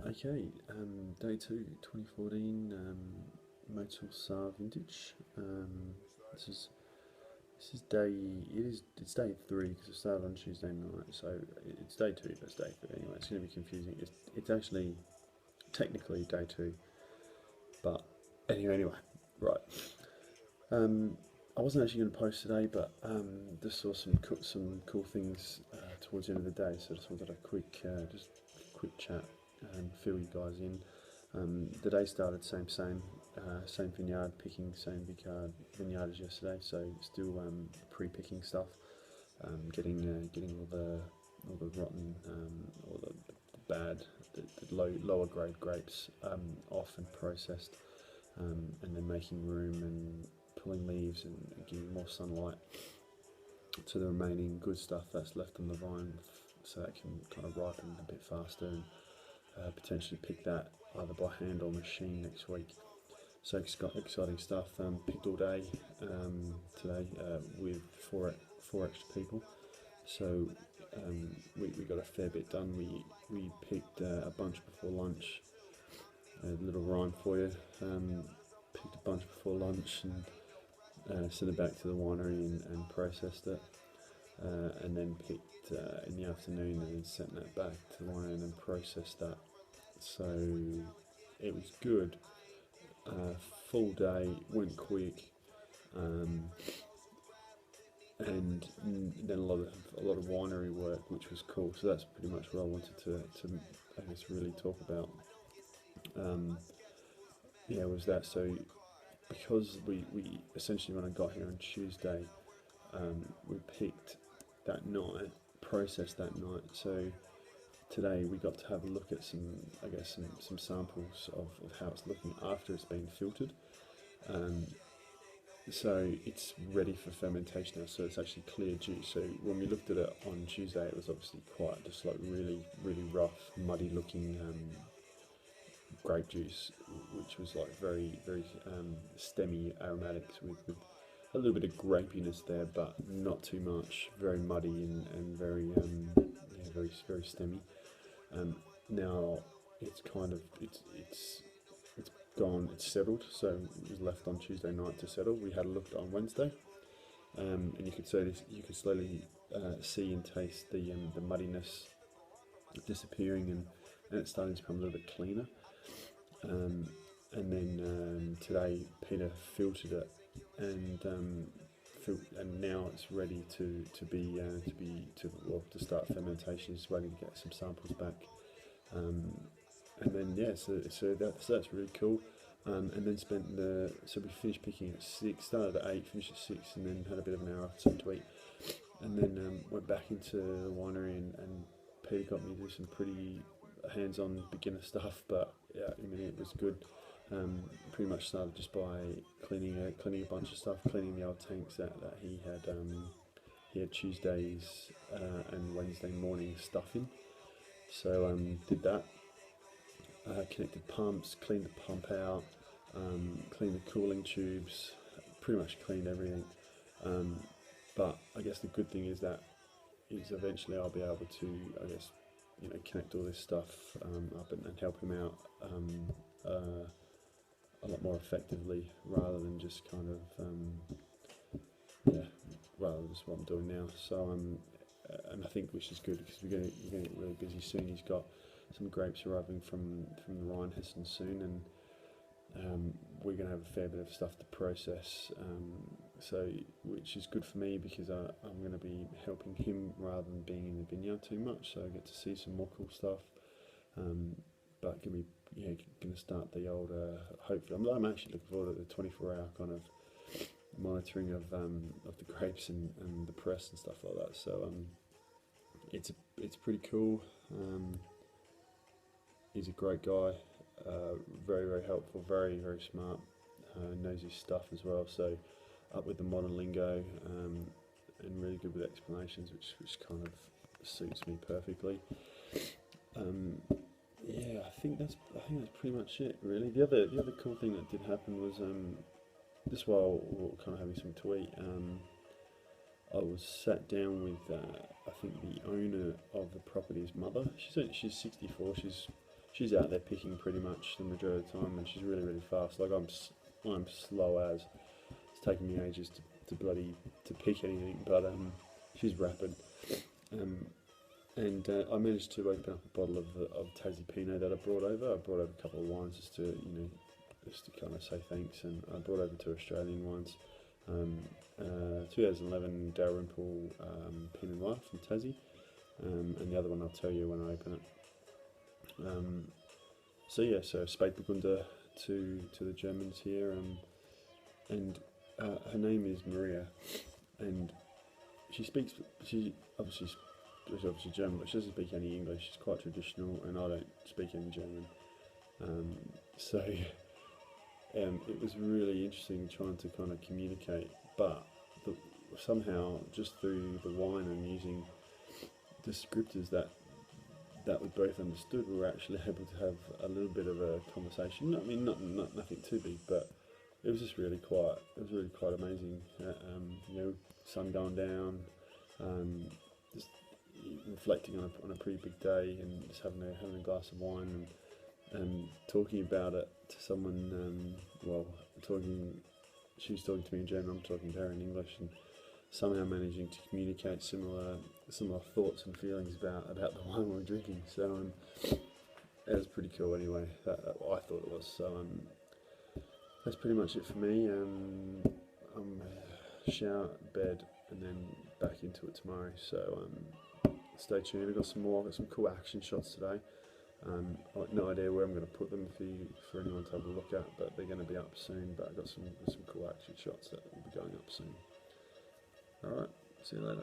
Okay, day two, 2014, Motul SAR vintage. This is this is day it's day three because it started on Tuesday night, so it's day two, but it's day three anyway. It's going to be confusing. It's actually technically day two, but anyway, right. Um, I wasn't actually going to post today, but just saw some cool things towards the end of the day, so just wanted a quick chat and fill you guys in. The day started same vineyard picking, same vineyard as yesterday, so still pre-picking stuff, getting all the rotten or the bad, lower grade grapes off and processed, and then making room and pulling leaves and giving more sunlight to the remaining good stuff that's left on the vine, so that can kind of ripen a bit faster and potentially pick that either by hand or machine next week. So exciting stuff. Picked all day today with four extra people. So we got a fair bit done. We picked a bunch before lunch. A little rhyme for you. Picked a bunch before lunch and sent it back to the winery and processed it. And then picked in the afternoon and then sent that back to the winery and then processed that. So it was good. Full day, went quick, um, and then a lot of winery work, which was cool. So that's pretty much what I wanted to I guess really talk about. Um, yeah, was that so? Because we essentially when I got here on Tuesday, we picked that night, processed that night. So today we got to have a look at some samples of how it's looking after it's been filtered. Um, so it's ready for fermentation now. So it's actually clear juice. So when we looked at it on Tuesday, it was obviously quite just like really rough, muddy looking grape juice, which was like very stemmy aromatics with a little bit of grapiness there, but not too much. Very muddy and very stemmy. Um, Now it's gone, it's settled. So it was left on Tuesday night to settle. We had a look at it on Wednesday, and you could slowly see and taste the muddiness disappearing, and it's starting to become a little bit cleaner. Um, and then today Peter filtered it, and and now it's ready to start fermentation. Just waiting to get some samples back. And then yeah, so that's really cool. And then so we finished picking at 6, started at 8, finished at 6, and then had a bit of an hour after something to eat, and then went back into the winery, and Peter got me to do some pretty hands-on beginner stuff, but yeah, I mean it was good. Pretty much started just by cleaning a bunch of stuff, cleaning the old tanks that he had Tuesdays and Wednesday morning stuff in. So did that, connected pumps, cleaned the pump out, cleaned the cooling tubes, pretty much cleaned everything. Um, but I guess the good thing is eventually I'll be able to, I guess, connect all this stuff up and help him out a lot more effectively rather than just kind of yeah, rather than just what I'm doing now. So and I think which is good because we're going to get really busy soon. He's got some grapes arriving from the Rheinhessen soon, and we're going to have a fair bit of stuff to process. So which is good for me because I'm going to be helping him rather than being in the vineyard too much. So I get to see some more cool stuff. But going to be going to start the old. Hopefully, I'm actually looking forward to the 24-hour kind of monitoring of the grapes and the press and stuff like that. So it's pretty cool. He's a great guy, very helpful, very smart, knows his stuff as well. So up with the modern lingo, and really good with explanations, which kind of suits me perfectly. Um, yeah, I think that's pretty much it really. The other cool thing that did happen was just while we were kind of having something to eat. I was sat down with I think the owner of the property's mother. She's 64. she's out there picking pretty much the majority of the time, and she's really fast. Like I'm slow as. It's taken me ages to pick anything, but she's rapid. Um, and I managed to open up a bottle of Tassie Pinot that I brought over. I brought over a couple of wines just to kind of say thanks, and I brought over 2 Australian wines. 2011 Dalrymple Pinot Noir from Tassie, and the other one I'll tell you when I open it. So Spätburgunder to the Germans here, and her name is Maria, and she's obviously German, but she doesn't speak any English. She's quite traditional, and I don't speak any German. It was really interesting trying to kind of communicate, but somehow just through the wine and using descriptors that we both understood, we were actually able to have a little bit of a conversation. I mean, not nothing too big, but it was just really quite. It was really quite amazing. Sun going down, just reflecting on a pretty big day, and just having a glass of wine and talking about it to someone. She was talking to me in German. I'm talking to her in English, and somehow managing to communicate similar thoughts and feelings about the wine we were drinking. So it was pretty cool. Anyway, I thought it was. So that's pretty much it for me. Shower, bed, and then back into it tomorrow. So stay tuned. I've got some cool action shots today. I've got no idea where I'm going to put them for anyone to have a look at, but they're going to be up soon. But I've got some cool action shots that will be going up soon. Alright, see you later.